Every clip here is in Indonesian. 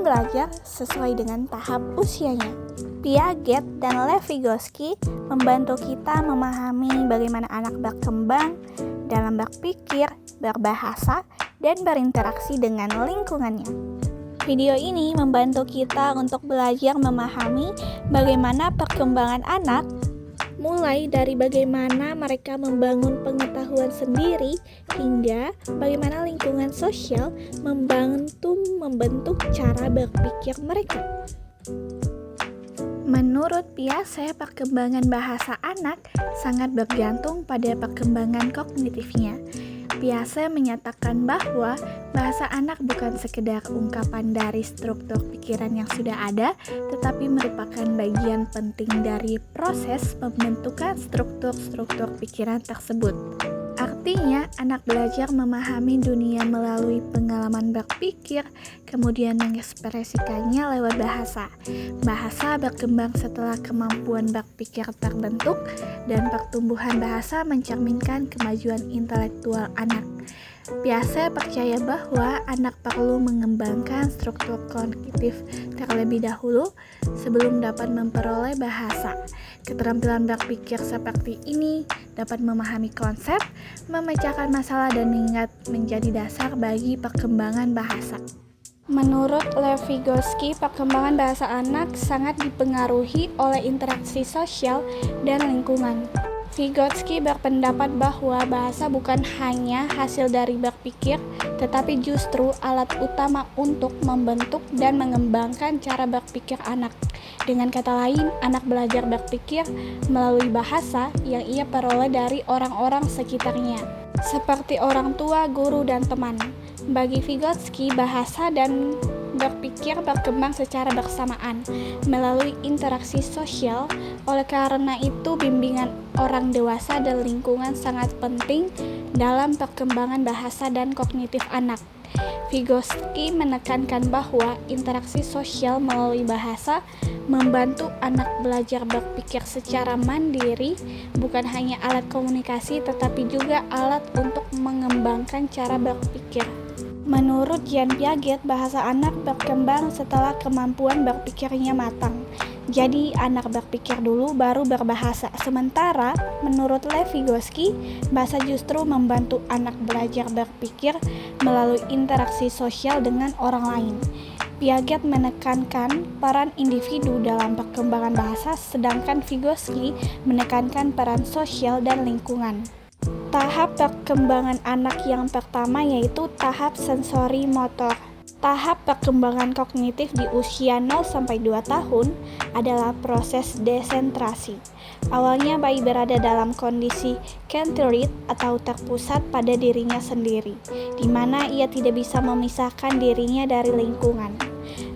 belajar sesuai dengan tahap usianya. Piaget dan Lev Vygotsky membantu kita memahami bagaimana anak berkembang dalam berpikir, berbahasa, dan berinteraksi dengan lingkungannya. Video ini membantu kita untuk belajar memahami bagaimana perkembangan anak, mulai dari bagaimana mereka membangun pengetahuan sendiri hingga bagaimana lingkungan sosial membentuk cara berpikir mereka. Menurut Piaget, perkembangan bahasa anak sangat bergantung pada perkembangan kognitifnya. Piaget menyatakan bahwa bahasa anak bukan sekedar ungkapan dari struktur pikiran yang sudah ada, tetapi merupakan bagian penting dari proses pembentukan struktur-struktur pikiran tersebut. Artinya, anak belajar memahami dunia melalui pengalaman berpikir, kemudian mengekspresikannya lewat bahasa. Bahasa berkembang setelah kemampuan berpikir terbentuk, dan pertumbuhan bahasa mencerminkan kemajuan intelektual anak. Piaget percaya bahwa anak perlu mengembangkan struktur kognitif terlebih dahulu sebelum dapat memperoleh bahasa. Keterampilan berpikir seperti ini dapat memahami konsep, memecahkan masalah, dan mengingat menjadi dasar bagi perkembangan bahasa. Menurut Lev Vygotsky, perkembangan bahasa anak sangat dipengaruhi oleh interaksi sosial dan lingkungan. Vygotsky berpendapat bahwa bahasa bukan hanya hasil dari berpikir, tetapi justru alat utama untuk membentuk dan mengembangkan cara berpikir anak. Dengan kata lain, anak belajar berpikir melalui bahasa yang ia peroleh dari orang-orang sekitarnya, seperti orang tua, guru, dan teman. Bagi Vygotsky, bahasa dan berpikir berkembang secara bersamaan melalui interaksi sosial. Oleh karena itu, bimbingan orang dewasa dan lingkungan sangat penting dalam perkembangan bahasa dan kognitif anak. Vygotsky menekankan bahwa interaksi sosial melalui bahasa membantu anak belajar berpikir secara mandiri, bukan hanya alat komunikasi tetapi juga alat untuk mengembangkan cara berpikir. Menurut Jean Piaget, bahasa anak berkembang setelah kemampuan berpikirnya matang. Jadi, anak berpikir dulu baru berbahasa. Sementara, menurut Lev Vygotsky, bahasa justru membantu anak belajar berpikir melalui interaksi sosial dengan orang lain. Piaget menekankan peran individu dalam perkembangan bahasa, sedangkan Vygotsky menekankan peran sosial dan lingkungan. Tahap perkembangan anak yang pertama yaitu tahap sensori motor. Tahap perkembangan kognitif di usia 0-2 tahun adalah proses desentrasi. Awalnya bayi berada dalam kondisi centered atau terpusat pada dirinya sendiri, di mana ia tidak bisa memisahkan dirinya dari lingkungan.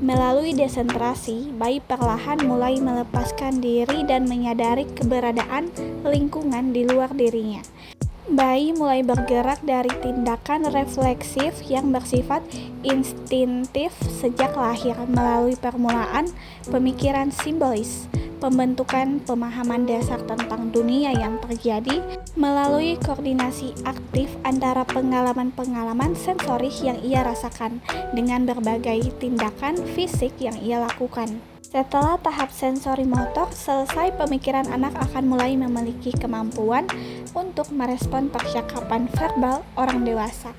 Melalui desentrasi, bayi perlahan mulai melepaskan diri dan menyadari keberadaan lingkungan di luar dirinya. Bayi mulai bergerak dari tindakan refleksif yang bersifat instintif sejak lahir melalui permulaan pemikiran simbolis, pembentukan pemahaman dasar tentang dunia yang terjadi melalui koordinasi aktif antara pengalaman-pengalaman sensoris yang ia rasakan dengan berbagai tindakan fisik yang ia lakukan. Setelah tahap sensori motor selesai, pemikiran anak akan mulai memiliki kemampuan untuk merespon percakapan verbal orang dewasa.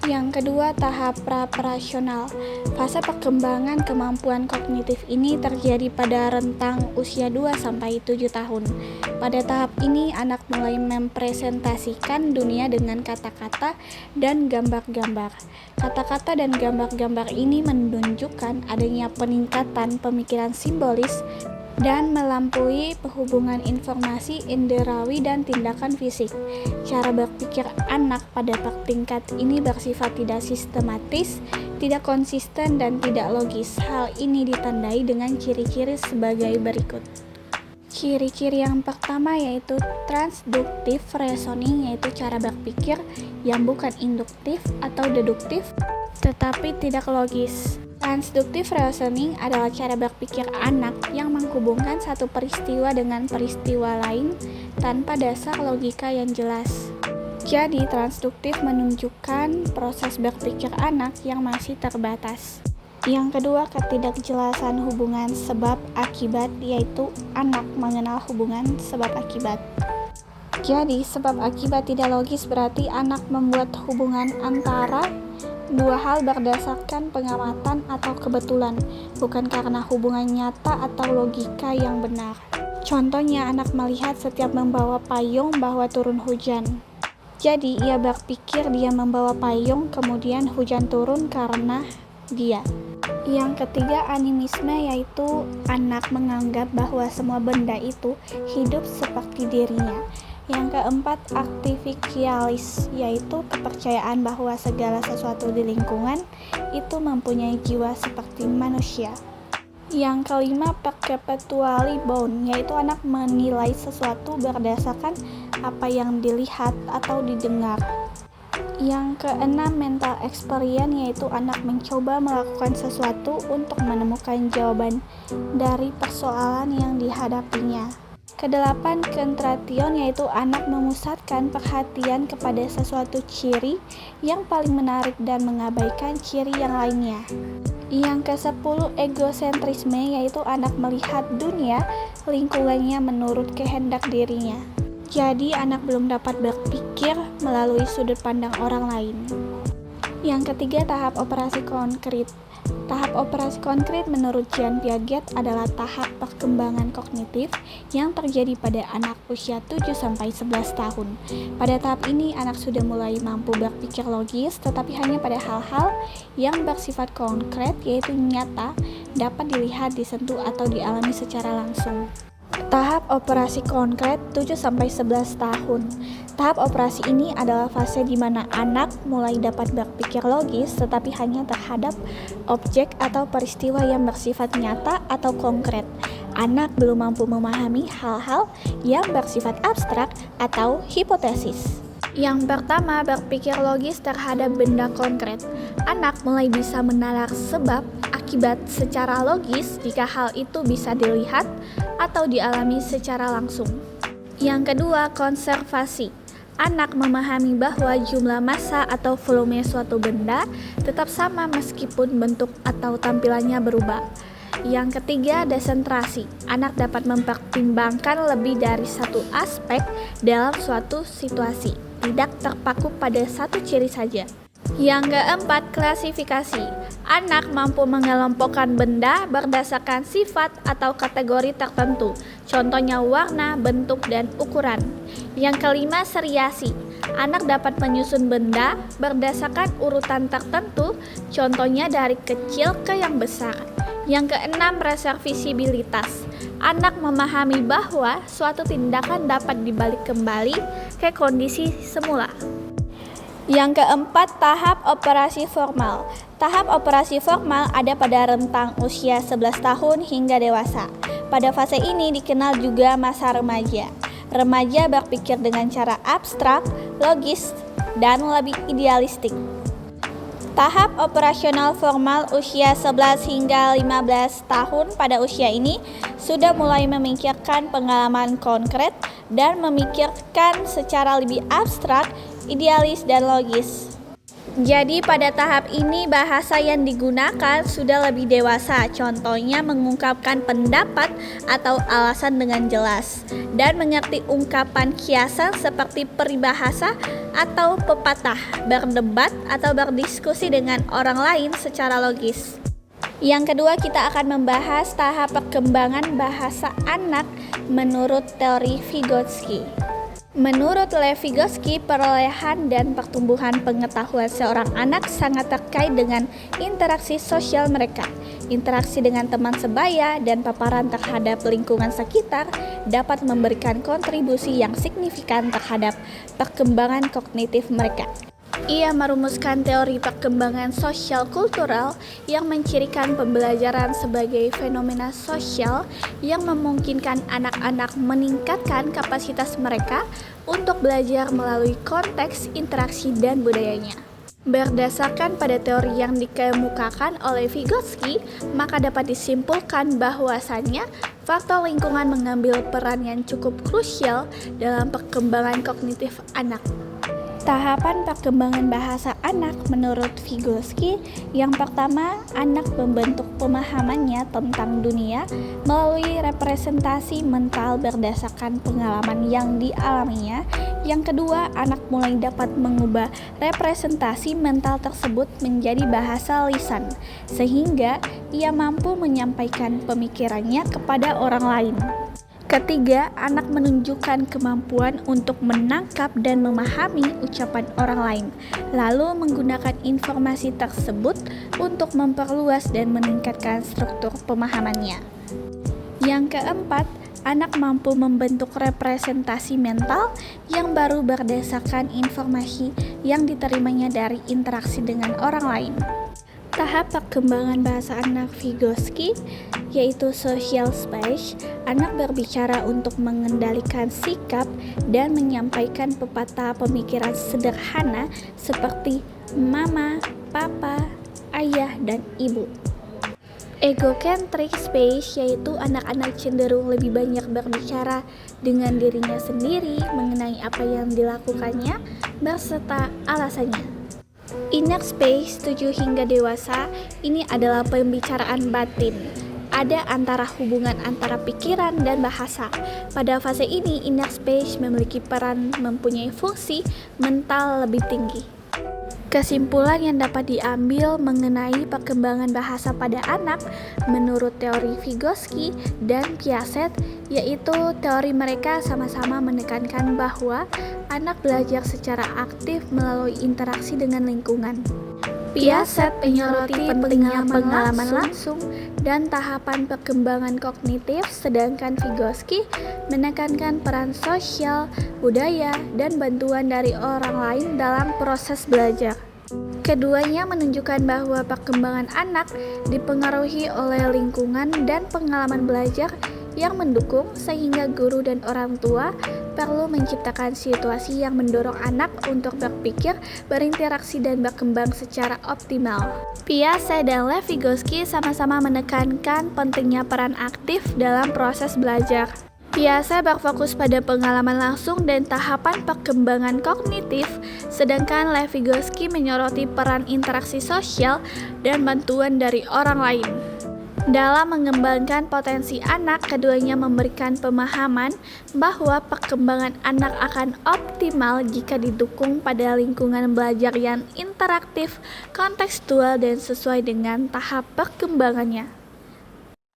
Yang kedua, tahap pra-operasional. Fase perkembangan kemampuan kognitif ini terjadi pada rentang usia 2-7 tahun. Pada tahap ini, anak mulai mempresentasikan dunia dengan kata-kata dan gambar-gambar. Kata-kata dan gambar-gambar ini menunjukkan adanya peningkatan pemikiran simbolis dan melampaui hubungan informasi inderawi dan tindakan fisik. Cara berpikir anak pada tingkat ini bersifat tidak sistematis, tidak konsisten, dan tidak logis. Hal ini ditandai dengan ciri-ciri sebagai berikut. Ciri-ciri yang pertama yaitu transduktif reasoning, yaitu cara berpikir yang bukan induktif atau deduktif, tetapi tidak logis. Transduktif reasoning adalah cara berpikir anak yang menghubungkan satu peristiwa dengan peristiwa lain tanpa dasar logika yang jelas. Jadi, transduktif menunjukkan proses berpikir anak yang masih terbatas. Yang kedua, ketidakjelasan hubungan sebab akibat, yaitu anak mengenal hubungan sebab akibat. Jadi, sebab akibat tidak logis berarti anak membuat hubungan antara dua hal berdasarkan pengamatan atau kebetulan, bukan karena hubungan nyata atau logika yang benar. Contohnya, anak melihat setiap membawa payung bahwa turun hujan. Jadi, ia berpikir dia membawa payung, kemudian hujan turun karena dia. Yang ketiga, animisme, yaitu anak menganggap bahwa semua benda itu hidup seperti dirinya. Yang keempat, artificialis, yaitu kepercayaan bahwa segala sesuatu di lingkungan itu mempunyai jiwa seperti manusia. Yang kelima, perpetually bound, yaitu anak menilai sesuatu berdasarkan apa yang dilihat atau didengar. Yang keenam, mental experience, yaitu anak mencoba melakukan sesuatu untuk menemukan jawaban dari persoalan yang dihadapinya. Kedelapan, concentration, yaitu anak memusatkan perhatian kepada sesuatu ciri yang paling menarik dan mengabaikan ciri yang lainnya. Yang ke-10, egosentrisme, yaitu anak melihat dunia lingkungannya menurut kehendak dirinya. Jadi, anak belum dapat berpikir melalui sudut pandang orang lain. Yang ketiga, tahap operasi konkret. Tahap operasi konkret menurut Jean Piaget adalah tahap perkembangan kognitif yang terjadi pada anak usia 7-11 tahun. Pada tahap ini, anak sudah mulai mampu berpikir logis, tetapi hanya pada hal-hal yang bersifat konkret, yaitu nyata, dapat dilihat, disentuh, atau dialami secara langsung. Tahap operasi konkret 7-11 tahun. Tahap operasi ini adalah fase di mana anak mulai dapat berpikir logis tetapi hanya terhadap objek atau peristiwa yang bersifat nyata atau konkret. Anak belum mampu memahami hal-hal yang bersifat abstrak atau hipotesis. Yang pertama, berpikir logis terhadap benda konkret. Anak mulai bisa menalar sebab akibat secara logis jika hal itu bisa dilihat atau dialami secara langsung. Yang kedua, konservasi. Anak memahami bahwa jumlah massa atau volume suatu benda tetap sama meskipun bentuk atau tampilannya berubah. Yang ketiga, desentrasi. Anak dapat mempertimbangkan lebih dari satu aspek dalam suatu situasi, tidak terpaku pada satu ciri saja. Yang keempat, klasifikasi. Anak mampu mengelompokkan benda berdasarkan sifat atau kategori tertentu, contohnya warna, bentuk, dan ukuran. Yang kelima, seriasi. Anak dapat menyusun benda berdasarkan urutan tertentu, contohnya dari kecil ke yang besar. Yang keenam, reversibilitas. Anak memahami bahwa suatu tindakan dapat dibalik kembali ke kondisi semula. Yang keempat, tahap operasi formal. Tahap operasi formal ada pada rentang usia 11 tahun hingga dewasa. Pada fase ini dikenal juga masa remaja. Remaja berpikir dengan cara abstrak, logis, dan lebih idealistik. Tahap operasional formal usia 11 hingga 15 tahun. Pada usia ini sudah mulai memikirkan pengalaman konkret dan memikirkan secara lebih abstrak, idealis, dan logis. Jadi pada tahap ini bahasa yang digunakan sudah lebih dewasa, contohnya mengungkapkan pendapat atau alasan dengan jelas, dan mengerti ungkapan kiasan seperti peribahasa atau pepatah, berdebat atau berdiskusi dengan orang lain secara logis. Yang kedua, kita akan membahas tahap perkembangan bahasa anak menurut teori Vygotsky. Menurut Lev Vygotsky, perolehan dan pertumbuhan pengetahuan seorang anak sangat terkait dengan interaksi sosial mereka. Interaksi dengan teman sebaya dan paparan terhadap lingkungan sekitar dapat memberikan kontribusi yang signifikan terhadap perkembangan kognitif mereka. Ia merumuskan teori perkembangan sosial kultural yang mencirikan pembelajaran sebagai fenomena sosial yang memungkinkan anak-anak meningkatkan kapasitas mereka untuk belajar melalui konteks interaksi dan budayanya. Berdasarkan pada teori yang dikemukakan oleh Vygotsky, maka dapat disimpulkan bahwasannya faktor lingkungan mengambil peran yang cukup krusial dalam perkembangan kognitif anak. Tahapan perkembangan bahasa anak menurut Vygotsky, yang pertama, anak membentuk pemahamannya tentang dunia melalui representasi mental berdasarkan pengalaman yang dialaminya. Yang kedua, anak mulai dapat mengubah representasi mental tersebut menjadi bahasa lisan, sehingga ia mampu menyampaikan pemikirannya kepada orang lain. Ketiga, anak menunjukkan kemampuan untuk menangkap dan memahami ucapan orang lain, lalu menggunakan informasi tersebut untuk memperluas dan meningkatkan struktur pemahamannya. Yang keempat, anak mampu membentuk representasi mental yang baru berdasarkan informasi yang diterimanya dari interaksi dengan orang lain. Tahap perkembangan bahasa anak Vygotsky yaitu social speech. Anak berbicara untuk mengendalikan sikap dan menyampaikan pepatah pemikiran sederhana seperti mama, papa, ayah, dan ibu. Egocentric speech yaitu anak-anak cenderung lebih banyak berbicara dengan dirinya sendiri mengenai apa yang dilakukannya beserta alasannya. Inner space 7 hingga dewasa ini adalah pembicaraan batin. Ada antara hubungan antara pikiran dan bahasa. Pada fase ini, inner space memiliki peran mempunyai fungsi mental lebih tinggi. Kesimpulan yang dapat diambil mengenai perkembangan bahasa pada anak menurut teori Vygotsky dan Piaget, yaitu teori mereka sama-sama menekankan bahwa anak belajar secara aktif melalui interaksi dengan lingkungan. Piaget menyoroti pentingnya pengalaman langsung dan tahapan perkembangan kognitif, sedangkan Vygotsky menekankan peran sosial, budaya, dan bantuan dari orang lain dalam proses belajar. Keduanya menunjukkan bahwa perkembangan anak dipengaruhi oleh lingkungan dan pengalaman belajar yang mendukung, sehingga guru dan orang tua perlu menciptakan situasi yang mendorong anak untuk berpikir, berinteraksi, dan berkembang secara optimal. Piaget dan Lev Vygotsky sama-sama menekankan pentingnya peran aktif dalam proses belajar. Piaget berfokus pada pengalaman langsung dan tahapan perkembangan kognitif, sedangkan Lev Vygotsky menyoroti peran interaksi sosial dan bantuan dari orang lain. Dalam mengembangkan potensi anak, keduanya memberikan pemahaman bahwa perkembangan anak akan optimal jika didukung pada lingkungan belajar yang interaktif, kontekstual, dan sesuai dengan tahap perkembangannya.